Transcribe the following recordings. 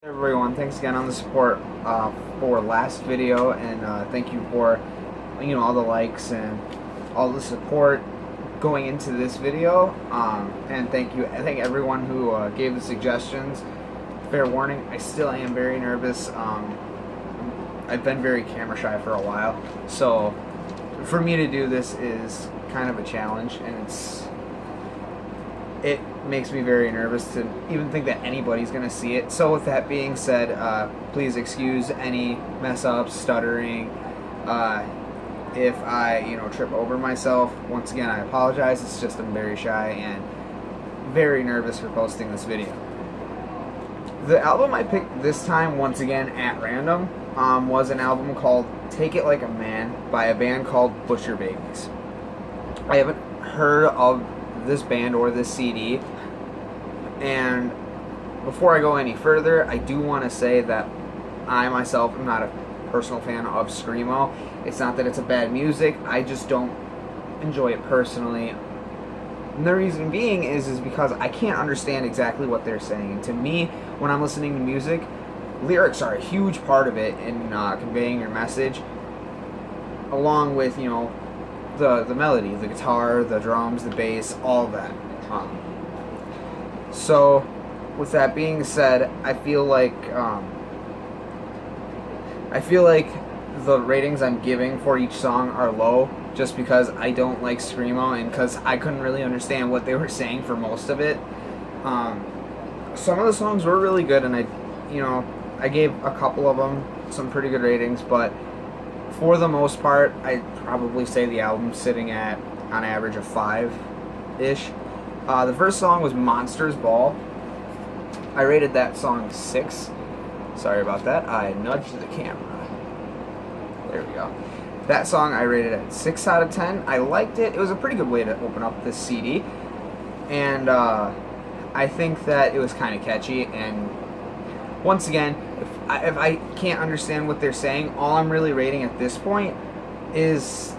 Everyone, thanks again on the support for last video, and thank you for all the likes and all the support going into this video. And I thank everyone who gave the suggestions. Fair warning, I still am very nervous. I've been very camera shy for a while, so for me to do this is kind of a challenge, and it makes me very nervous to even think that anybody's going to see it. So with that being said, please excuse any mess ups, stuttering. If I trip over myself, once again I apologize. It's just I'm very shy and very nervous for posting this video. The album I picked this time, once again at random, was an album called Take It Like a Man by a band called Butcher Babies. I haven't heard of this band or this CD, and before I go any further, I do want to say that I myself am not a personal fan of screamo. It's not that it's a bad music, I just don't enjoy it personally. And the reason being is because I can't understand exactly what they're saying. And to me, when I'm listening to music, lyrics are a huge part of it in conveying your message, along with the melody, the guitar, the drums, the bass, all that. So, with that being said, I feel like the ratings I'm giving for each song are low, just because I don't like screamo and because I couldn't really understand what they were saying for most of it. Some of the songs were really good, and I gave a couple of them some pretty good ratings, but for the most part, I'd probably say the album's sitting at, on average, a 5-ish. The first song was Monsters Ball. I rated that song 6. Sorry about that. I nudged the camera. There we go. That song I rated at 6 out of 10. I liked it. It was a pretty good way to open up this CD. And I think that it was kind of catchy. And once again, if I can't understand what they're saying, all I'm really rating at this point is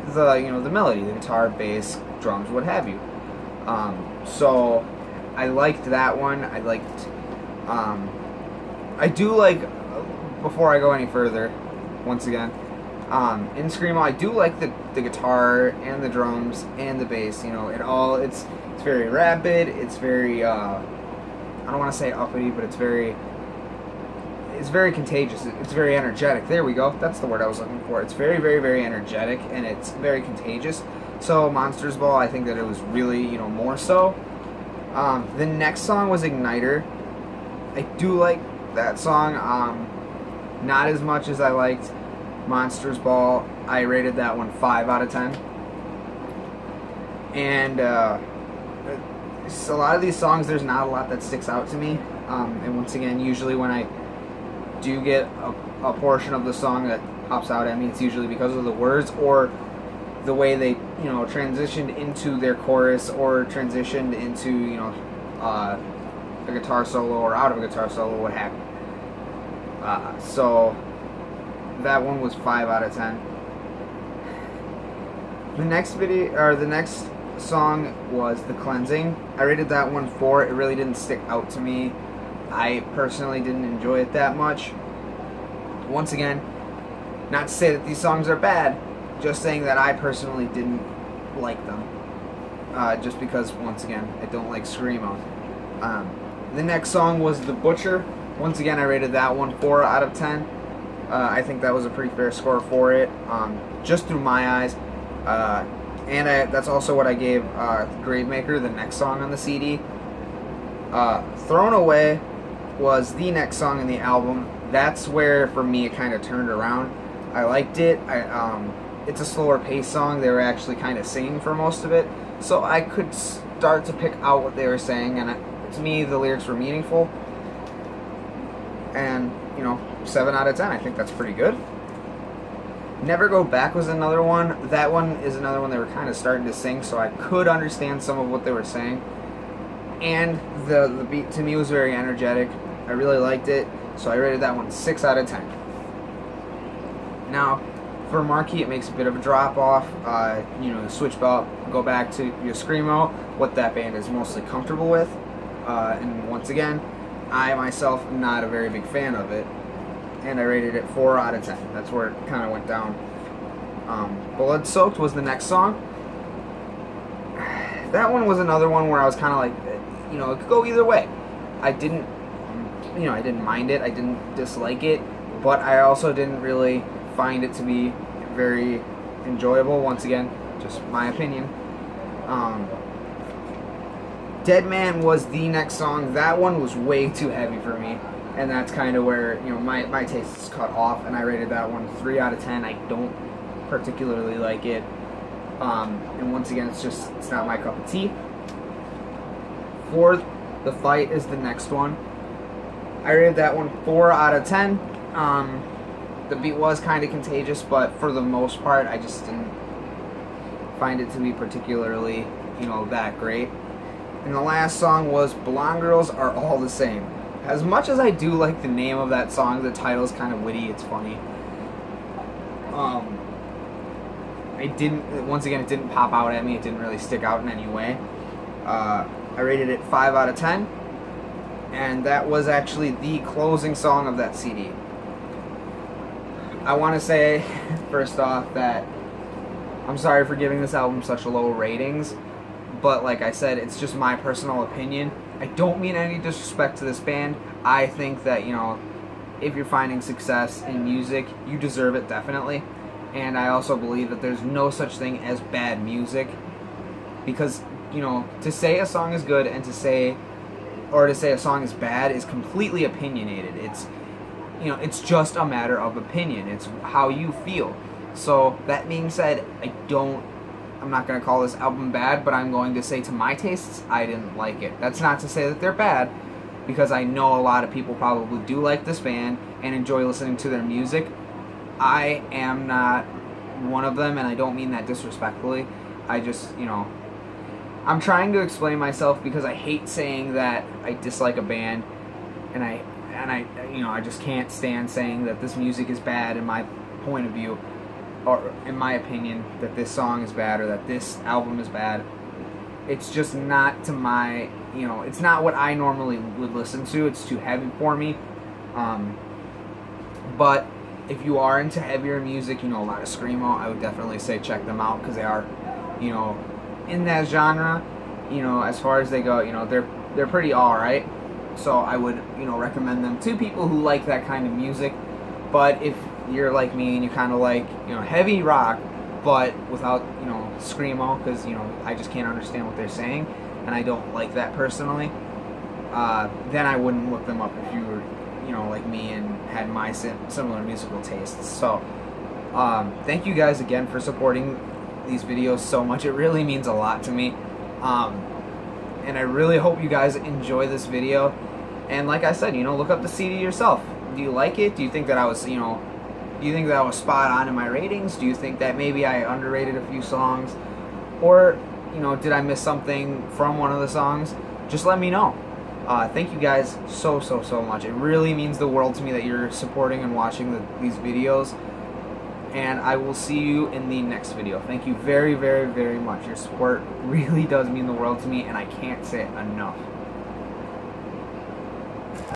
the melody, the guitar, bass, drums, what have you. So I liked that one. I do like, before I go any further, once again, in screamo, I do like the guitar and the drums and the bass. It's very rapid. It's very I don't want to say uppity, but it's very contagious. It's very energetic. There we go. That's the word I was looking for. It's very, very, very energetic, and it's very contagious. So Monsters Ball, I think that it was really, more so. The next song was Igniter. I do like that song. Not as much as I liked Monsters Ball. I rated that one 5 out of 10. And a lot of these songs, there's not a lot that sticks out to me. And once again, usually when I do get a portion of the song that pops out at me, it's usually because of the words or the way they transitioned into their chorus or transitioned into a guitar solo or out of a guitar solo, what have you. So that one was 5 out of 10. The next song was The Cleansing. I rated that one 4. It really didn't stick out to me. I personally didn't enjoy it that much. Once again, not to say that these songs are bad, just saying that I personally didn't like them. Just because, once again, I don't like screamo. The next song was The Butcher. Once again, I rated that one 4 out of 10. I think that was a pretty fair score for it, just through my eyes. And that's also what I gave Gravemaker, the next song on the CD. Thrown Away was the next song in the album. That's where, for me, it kind of turned around. I liked it. It's a slower pace song. They were actually kind of singing for most of it, so I could start to pick out what they were saying, and to me, the lyrics were meaningful. And 7 out of 10. I think that's pretty good. Never Go Back was another one. That one is another one they were kind of starting to sing, so I could understand some of what they were saying. And the beat to me was very energetic. I really liked it, so I rated that one 6 out of 10. Now, for Marquee, it makes a bit of a drop off. Switch up, go back to your screamo, what that band is mostly comfortable with. And once again, I myself am not a very big fan of it, and I rated it 4 out of 10. That's where it kind of went down. Blood Soaked was the next song. That one was another one where I was kind of like, you know, it could go either way. I didn't mind it. I didn't dislike it, but I also didn't really find it to be very enjoyable. Once again, just my opinion. Dead Man was the next song. That one was way too heavy for me, and that's kind of where, you know, my taste is cut off, and I rated that one 3 out of 10. I don't particularly like it, and once again, it's not my cup of tea. For the Fight is the next one. I rated that one 4 out of 10. The beat was kind of contagious, but for the most part, I just didn't find it to be particularly, you know, that great. And the last song was Blonde Girls Are All the Same. As much as I do like the name of that song, the title's kind of witty, it's funny. Once again, it didn't pop out at me, it didn't really stick out in any way. I rated it 5 out of 10. And that was actually the closing song of that CD. I want to say, first off, that I'm sorry for giving this album such low ratings, but like I said, it's just my personal opinion. I don't mean any disrespect to this band. I think that, you know, if you're finding success in music, you deserve it, definitely. And I also believe that there's no such thing as bad music, because, you know, to say a song is good and to say a song is bad is completely opinionated. It's, you know, it's just a matter of opinion. It's how you feel. So that being said, I'm not going to call this album bad, but I'm going to say to my tastes, I didn't like it. That's not to say that they're bad, because I know a lot of people probably do like this band and enjoy listening to their music. I am not one of them, and I don't mean that disrespectfully. I just, you know, I'm trying to explain myself, because I hate saying that I dislike a band, and I you know, I just can't stand saying that this music is bad in my point of view, or in my opinion, that this song is bad or that this album is bad. It's just not to my, you know, it's not what I normally would listen to. It's too heavy for me. But if you are into heavier music, you know, a lot of screamo, I would definitely say check them out, because they are, you know, in that genre, you know, as far as they go, you know, they're pretty alright. So I would, you know, recommend them to people who like that kind of music. But if you're like me and you kind of like, you know, heavy rock, but without, you know, screamo, because, you know, I just can't understand what they're saying, and I don't like that personally, then I wouldn't look them up if you were, you know, like me and had my similar musical tastes. So thank you guys again for supporting these videos so much. It really means a lot to me, and I really hope you guys enjoy this video. And like I said, you know, look up the CD yourself. Do you like it? Do you think that I was, you know, do you think that I was spot on in my ratings? Do you think that maybe I underrated a few songs, or, you know, did I miss something from one of the songs? Just let me know. Thank you guys so much. It really means the world to me that you're supporting and watching these videos. And I will see you in the next video. Thank you very much. Your support really does mean the world to me, and I can't say it enough.